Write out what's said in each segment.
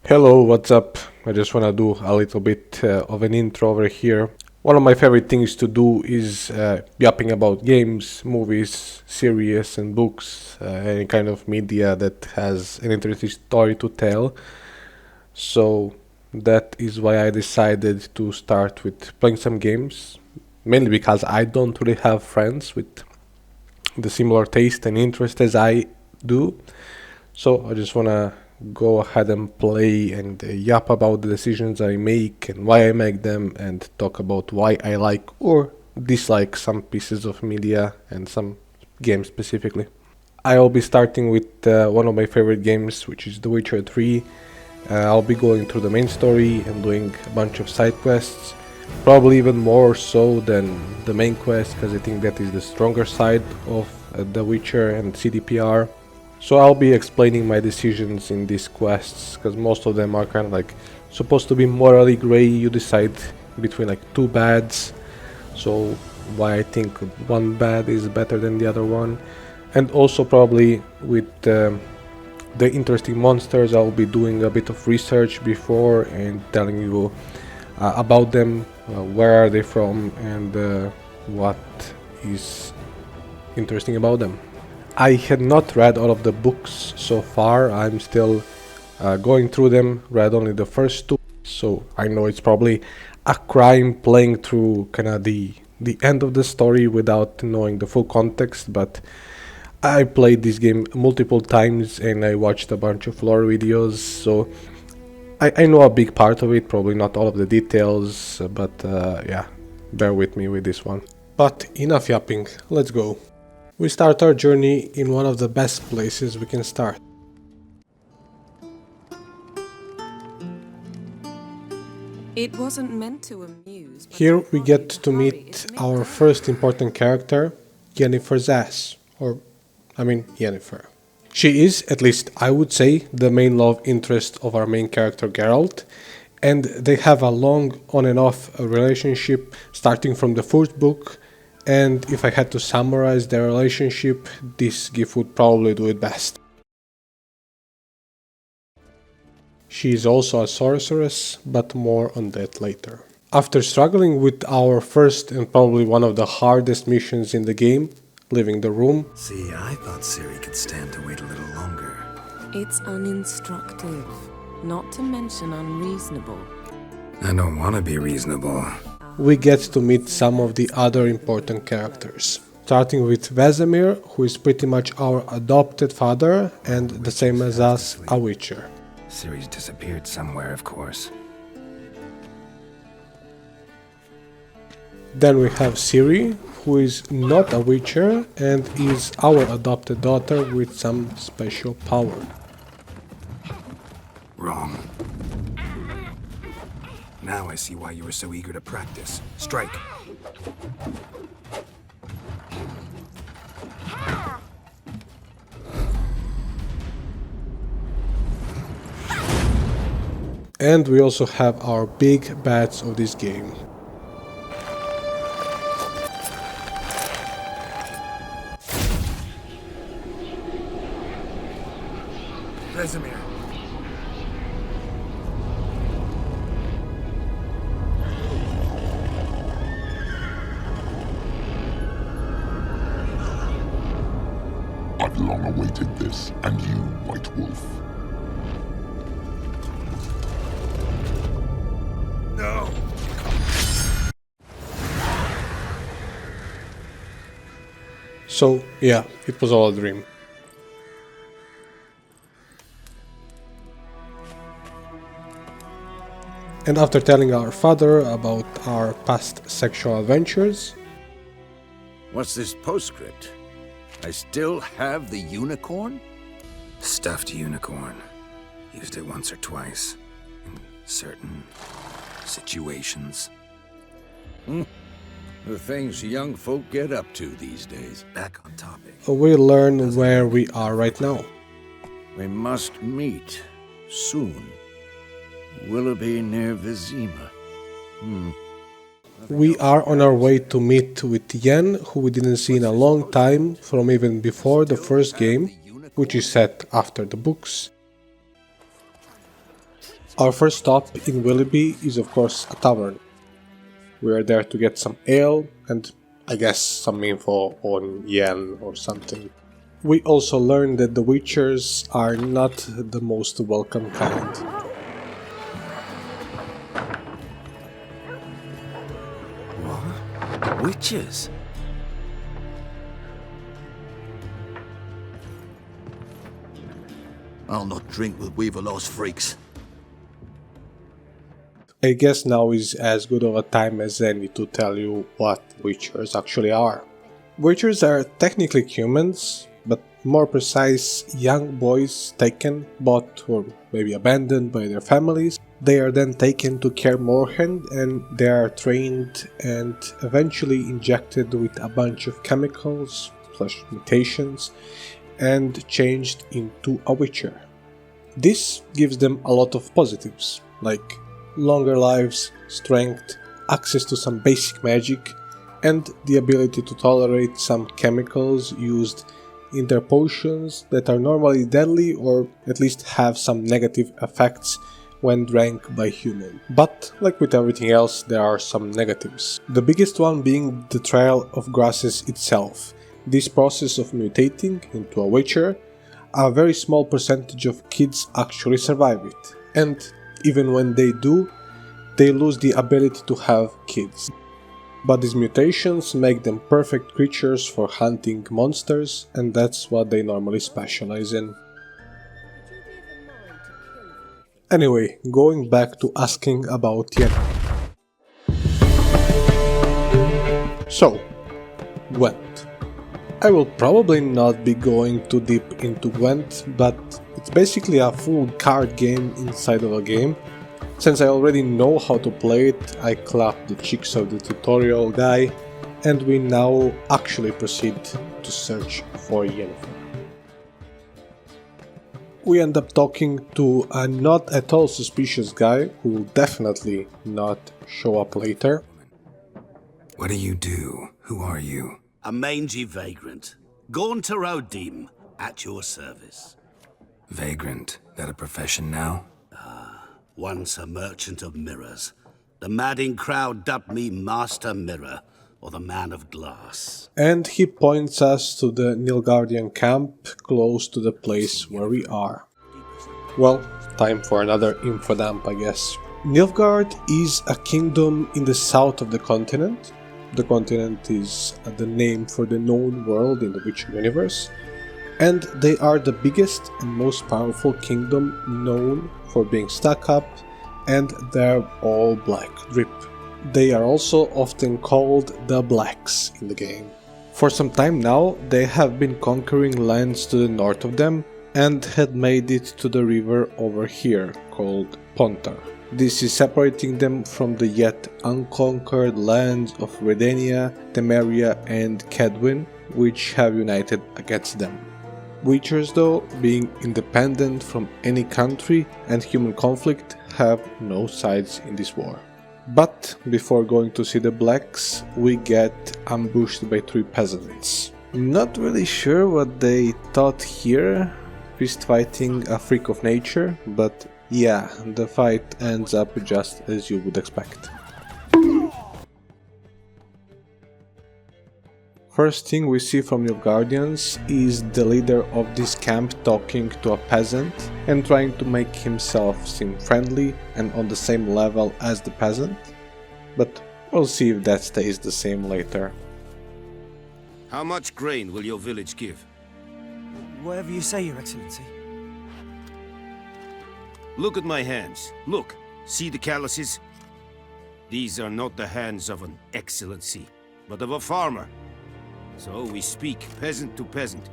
Hello, what's up? I just want to do a little bit of an intro over here. One of my favorite things to do is yapping about games, movies, series, and books, any kind of media that has an interesting story to tell. So that is why I decided to start with playing some games, mainly because I don't really have friends with the similar taste and interest as I do. So I just wanna go ahead and play and yap about the decisions I make and why I make them, and talk about why I like or dislike some pieces of media and some games specifically. I'll be starting with one of my favorite games, which is The Witcher 3. I'll be going through the main story and doing a bunch of side quests, probably even more so than the main quest, because I think that is the stronger side of The Witcher and CDPR. So I'll be explaining my decisions in these quests, because most of them are kind of like supposed to be morally gray. You decide between like two bads, so why I think one bad is better than the other one. And also probably with the interesting monsters, I'll be doing a bit of research before and telling you about them, where are they from, and what is interesting about them. I had not read all of the books so far. I'm still going through them, read only the first two, so I know it's probably a crime playing through kind of the end of the story without knowing the full context, but I played this game multiple times and I watched a bunch of lore videos, so I know a big part of it, probably not all of the details, but yeah, bear with me with this one. But enough yapping, let's go. We start our journey in one of the best places we can start. It wasn't meant to amuse. Here we get to meet our first important character, Yennefer's ass, or Yennefer. She is, at least I would say, the main love interest of our main character Geralt, and they have a long on and off relationship starting from the first book, and if I had to summarize their relationship, this GIF would probably do it best. She is also a sorceress, but more on that later. After struggling with our first and probably one of the hardest missions in the game, leaving the room, See, I thought Ciri could stand to wait a little longer. It's uninstructive, not to mention unreasonable. I don't want to be reasonable. we get to meet some of the other important characters. Starting with Vesemir, who is pretty much our adopted father and the same as us, a Witcher. Ciri's disappeared somewhere, of course. Then we have Ciri, who is not a Witcher and is our adopted daughter with some special power. Wrong. Now I see why you were so eager to practice. Strike. And we also have our big bats of this game. Vesemir. I've long awaited this, and you, White Wolf. No! So, yeah, it was all a dream. And after telling our father about our past sexual adventures, What's this postscript? I still have the unicorn? Stuffed unicorn. Used it once or twice. In certain situations. The things young folk get up to these days. Back on topic. we learn where we are right now. We must meet soon. Willoughby near Vizima. We are on our way to meet with Yen, who we didn't see in a long time, from even before the first game, which is set after the books. Our first stop in Willoughby is of course a tavern. We are there to get some ale and I guess some info on Yen or something. We also learn that the Witchers are not the most welcome kind. What? Witches? I'll not drink with Weaverlaw's freaks. I guess now is as good of a time as any to tell you what Witchers actually are. Witchers are technically humans, but more precise, young boys taken, bought or maybe abandoned by their families. They are then taken to Kaer Morhen and they are trained and eventually injected with a bunch of chemicals / mutations and changed into a Witcher. This gives them a lot of positives, like longer lives, strength, access to some basic magic, and the ability to tolerate some chemicals used in their potions that are normally deadly or at least have some negative effects when drank by humans. But, like with everything else, there are some negatives. The biggest one being the trial of grasses itself. This process of mutating into a Witcher, a very small percentage of kids actually survive it. And even when they do, they lose the ability to have kids. But these mutations make them perfect creatures for hunting monsters, and that's what they normally specialize in. Anyway, going back to asking about Yen. So, Gwent. I will probably not be going too deep into Gwent, but it's basically a full card game inside of a game. Since I already know how to play it, I clapped the cheeks of the tutorial guy, and we now actually proceed to search for Yennefer. We end up talking to a not at all suspicious guy who will definitely not show up later. What do you do? Who are you? A mangy vagrant. Gone to Rodim, at your service. Vagrant. That a profession now? Once a merchant of mirrors. The madding crowd dubbed me Master Mirror, or the Man of Glass. And he points us to the Nilfgaardian camp close to the place where we are. Well, time for another info dump, I guess. Nilfgaard is a kingdom in the south of the continent. The continent is the name for the known world in the Witcher universe. And they are the biggest and most powerful kingdom known for being stuck up, and they're all black drip. They are also often called the Blacks in the game. For some time now, they have been conquering lands to the north of them and had made it to the river over here, called Pontar. This is separating them from the yet unconquered lands of Redania, Temeria and Kedwin, which have united against them. Witchers, though, being independent from any country and human conflict, have no sides in this war. But before going to see the Blacks, we get ambushed by 3 peasants. Not really sure what they thought here, fist fighting a freak of nature, but yeah, the fight ends up just as you would expect. First thing we see from Nilfgaardians is the leader of this camp talking to a peasant and trying to make himself seem friendly and on the same level as the peasant, but we'll see if that stays the same later. How much grain will your village give? Whatever you say, Your Excellency. Look at my hands. Look. See the calluses? These are not the hands of an excellency, but of a farmer. So we speak peasant to peasant.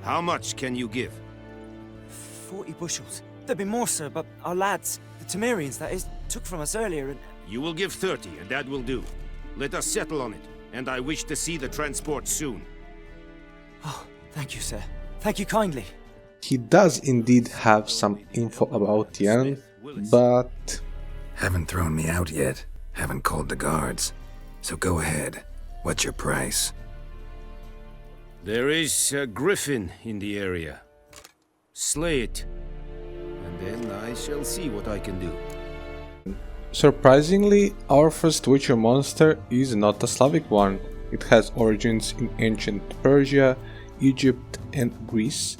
How much can you give? 40 bushels. There'd be more, sir, but our lads, the Temerians, that is, took from us earlier and... You will give 30, and that will do. Let us settle on it, and I wish to see the transport soon. Oh, thank you, sir. Thank you kindly. He does indeed have some info about Yen, but... Haven't thrown me out yet. Haven't called the guards. So go ahead. What's your price? There is a griffin in the area. Slay it, and Then I shall see what I can do. Surprisingly, our first Witcher monster is not a Slavic one. It has origins in ancient Persia, Egypt, and Greece.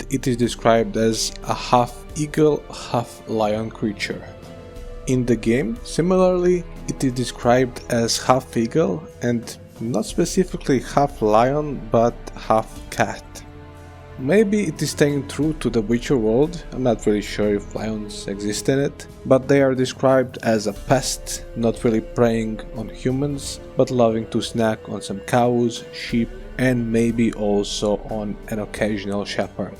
It is described as a half-eagle, half-lion creature. In the game, similarly, it is described as half-eagle and not specifically half-lion, but half-cat. Maybe it is staying true to the Witcher world. I'm not really sure if lions exist in it, but they are described as a pest, not really preying on humans, but loving to snack on some cows, sheep, and maybe also on an occasional shepherd.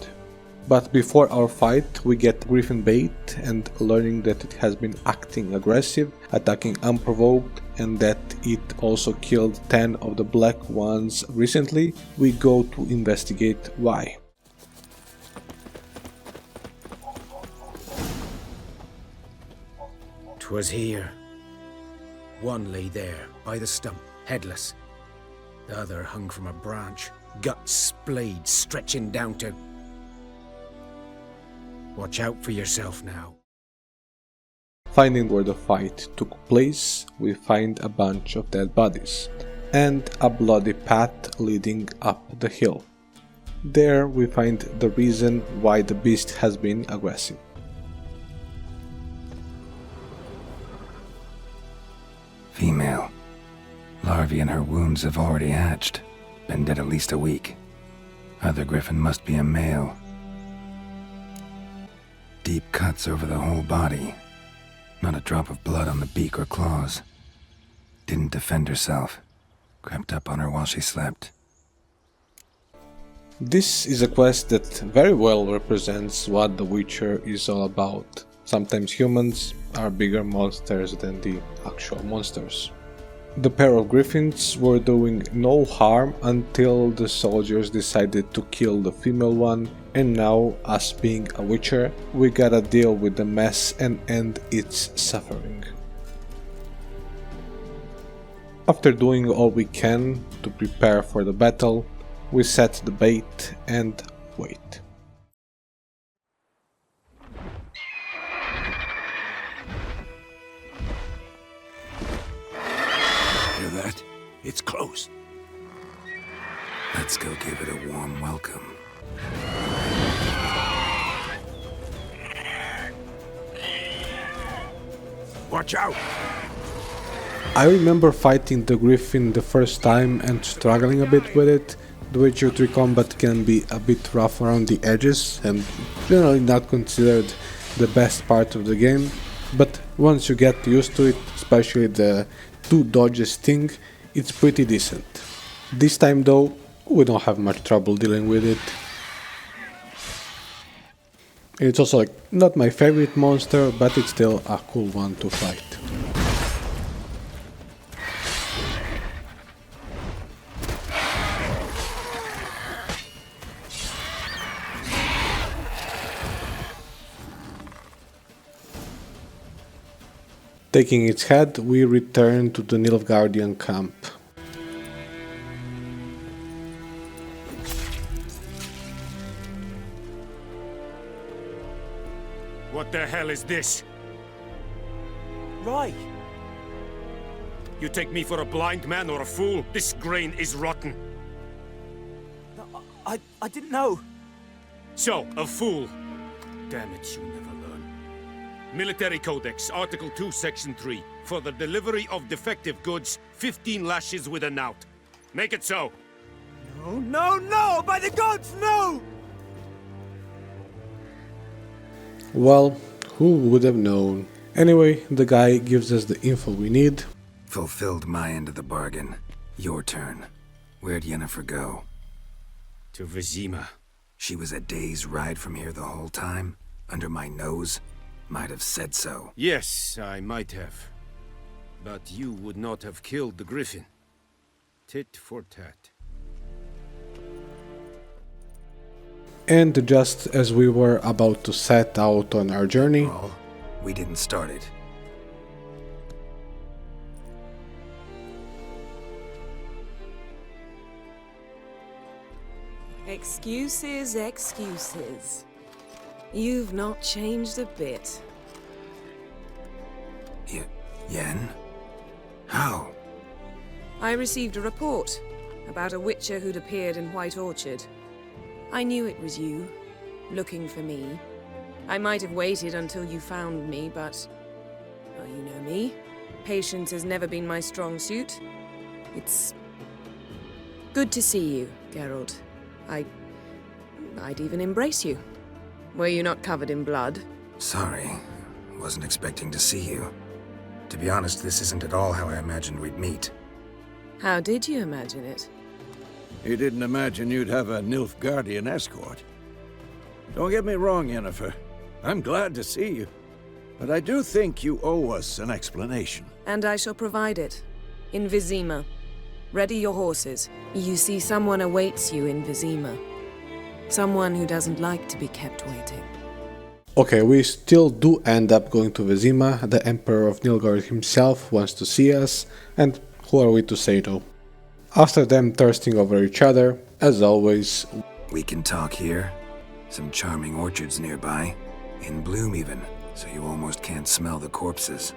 But before our fight, we get Griffin bait, and learning that it has been acting aggressive, attacking unprovoked, and that it also killed 10 of the black ones recently, we go to investigate why. 'Twas here. One lay there, by the stump, headless. The other hung from a branch, guts splayed, stretching down to... Watch out for yourself now. Finding where the fight took place, we find a bunch of dead bodies, and a bloody path leading up the hill. There we find the reason why the beast has been aggressive. Female. Larvae in her wounds have already hatched. Been dead at least a week. Other griffin must be a male. Deep cuts over the whole body. Not a drop of blood on the beak or claws. Didn't defend herself. Crept up on her while she slept. This is a quest that very well represents what The Witcher is all about. Sometimes humans are bigger monsters than the actual monsters. The pair of griffins were doing no harm until the soldiers decided to kill the female one, and now, us being a witcher, we gotta deal with the mess and end its suffering. After doing all we can to prepare for the battle, we set the bait and wait. Hear that? It's close. Let's go give it a warm welcome. Watch out! I remember fighting the griffin the first time and struggling a bit with it. The Witcher 3 combat can be a bit rough around the edges and generally not considered the best part of the game, but once you get used to it, especially the 2 dodges thing, it's pretty decent. This time though, we don't have much trouble dealing with it. It's also not my favorite monster, but it's still a cool one to fight. Taking its head, we return to the Nilfgaardian camp. What the hell is this? Right. You take me for a blind man or a fool? This grain is rotten. No, I didn't know. So, a fool. Damn it, you never learn. Military Codex, Article 2, Section 3. For the delivery of defective goods, 15 lashes with a knout. Make it so. No, no, no! By the gods, no! Well, who would have known? Anyway, the guy gives us the info we need. Fulfilled my end of the bargain. Your turn. Where'd Yennefer go? To Vizima. She was a day's ride from here the whole time? Under my nose? Might have said so. Yes, I might have. But you would not have killed the griffin. Tit for tat. And just as we were about to set out on our journey, Well, we didn't start it. Excuses, excuses. You've not changed a bit. Yen? How? I received a report about a witcher who'd appeared in White Orchard. I knew it was you, looking for me. I might have waited until you found me, but... well, you know me. Patience has never been my strong suit. It's... good to see you, Geralt. I'd even embrace you. Were you not covered in blood? Sorry. Wasn't expecting to see you. To be honest, this isn't at all how I imagined we'd meet. How did you imagine it? You didn't imagine you'd have a Nilfgaardian escort. Don't get me wrong, Yennefer. I'm glad to see you. But I do think you owe us an explanation. And I shall provide it. In Vizima. Ready your horses. You see, someone awaits you in Vizima. Someone who doesn't like to be kept waiting. Okay, we still do end up going to Vizima. The Emperor of Nilgard himself wants to see us, and who are we to say no? After them thirsting over each other, as always... We can talk here. Some charming orchards nearby. In bloom even, so you almost can't smell the corpses.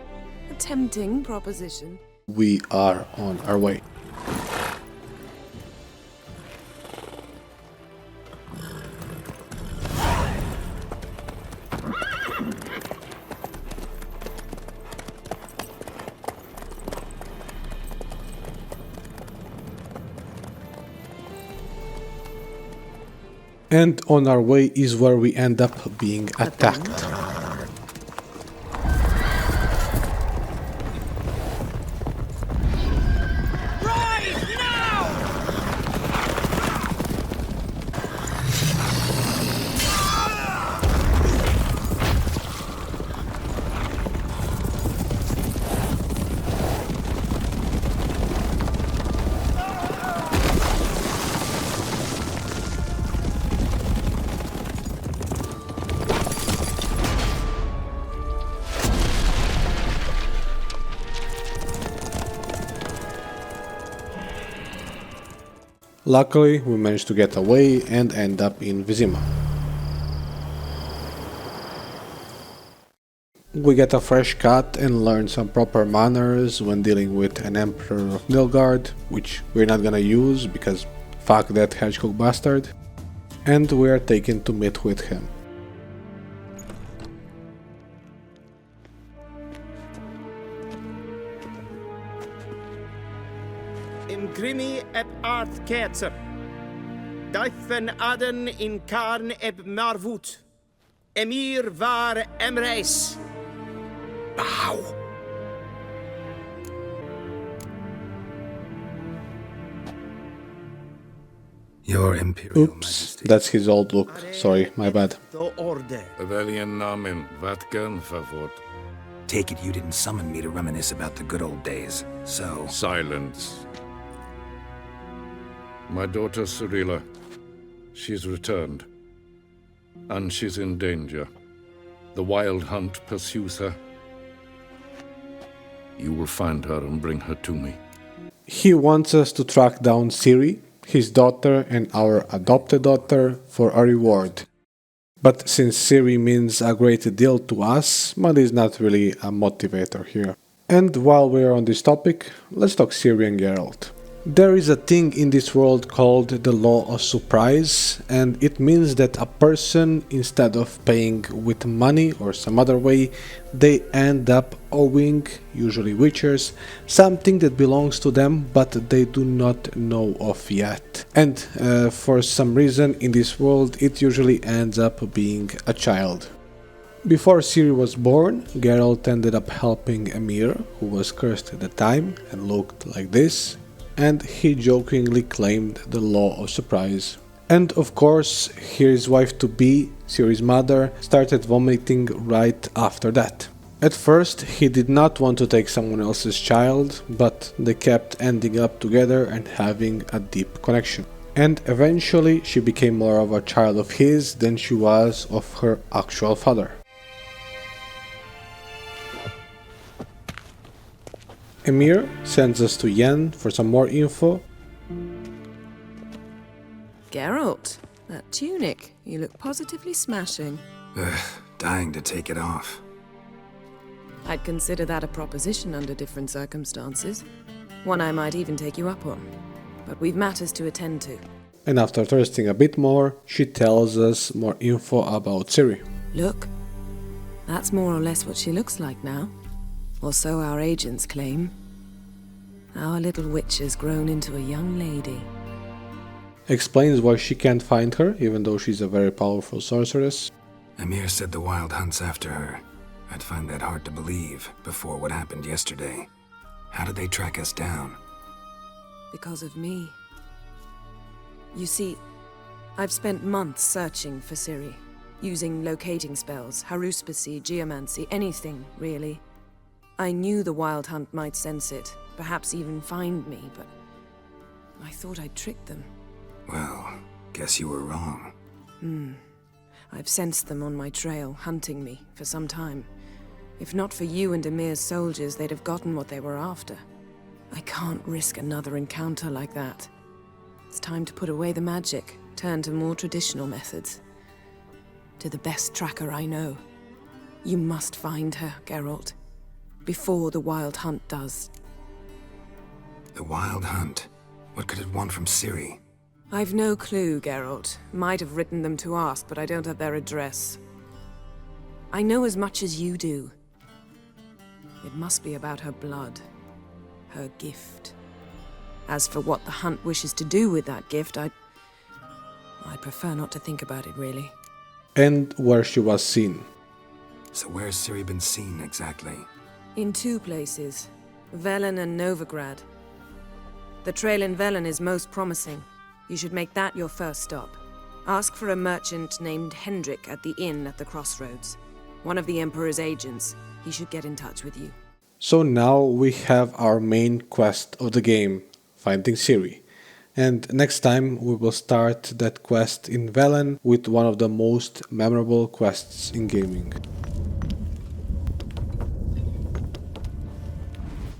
A tempting proposition. we are on our way. And on our way is where we end up being attacked. Luckily, we managed to get away and end up in Vizima. We get a fresh cut and learn some proper manners when dealing with an Emperor of Nilgard, which we're not gonna use because fuck that hedgehog bastard, and we are taken to meet with him. Grimi eb art ketzer. Daifen aden in karn eb marvut. Emir var emreis. Bow. Your Imperial Oops, Majesty. that's his old look. Sorry, my bad. The order. Avellian Namen, Vatkan favort. Take it you didn't summon me to reminisce about the good old days, so... Silence. My daughter Cirilla, she's returned. And she's in danger. The Wild Hunt pursues her. You will find her and bring her to me. He wants us to track down Ciri, his daughter and our adopted daughter, for a reward. But since Ciri means a great deal to us, money is not really a motivator here. And while we're on this topic, let's talk Ciri and Geralt. There is a thing in this world called the law of surprise, and it means that a person, instead of paying with money or some other way, they end up owing, usually witchers, something that belongs to them but they do not know of yet. And for some reason in this world it usually ends up being a child. Before Ciri was born, Geralt ended up helping Emir, who was cursed at the time and looked like this, and he jokingly claimed the law of surprise. And of course, his wife-to-be, Ciri's mother, started vomiting right after that. At first, he did not want to take someone else's child, but they kept ending up together and having a deep connection. And eventually, she became more of a child of his than she was of her actual father. Emir sends us to Yen for some more info. Geralt, that tunic, you look positively smashing. Ugh, dying to take it off. I'd consider that a proposition under different circumstances. One I might even take you up on. But we've matters to attend to. And after thirsting a bit more, she tells us more info about Ciri. Look, that's more or less what she looks like now. Or so our agents claim. Our little witch has grown into a young lady. Explains why she can't find her, even though she's a very powerful sorceress. Emir said the Wild Hunt's after her. I'd find that hard to believe before what happened yesterday. How did they track us down? Because of me. You see, I've spent months searching for Ciri, using locating spells, haruspicy, geomancy, anything, really. I knew the Wild Hunt might sense it, perhaps even find me, but I thought I'd tricked them. Well, guess you were wrong. I've sensed them on my trail, hunting me, for some time. If not for you and Emir's soldiers, they'd have gotten what they were after. I can't risk another encounter like that. It's time to put away the magic, turn to more traditional methods. To the best tracker I know. You must find her, Geralt. Before the Wild Hunt does. The Wild Hunt? What could it want from Ciri? I've no clue, Geralt. Might have written them to ask, but I don't have their address. I know as much as you do. It must be about her blood. Her gift. As for what the Hunt wishes to do with that gift, I'd prefer not to think about it, really. And where she was seen. So where's Ciri been seen, exactly? In two places. Velen and Novigrad. The trail in Velen is most promising. You should make that your first stop. Ask for a merchant named Hendrik at the inn at the crossroads. One of the Emperor's agents. He should get in touch with you. So now we have our main quest of the game, finding Ciri. And next time we will start that quest in Velen with one of the most memorable quests in gaming.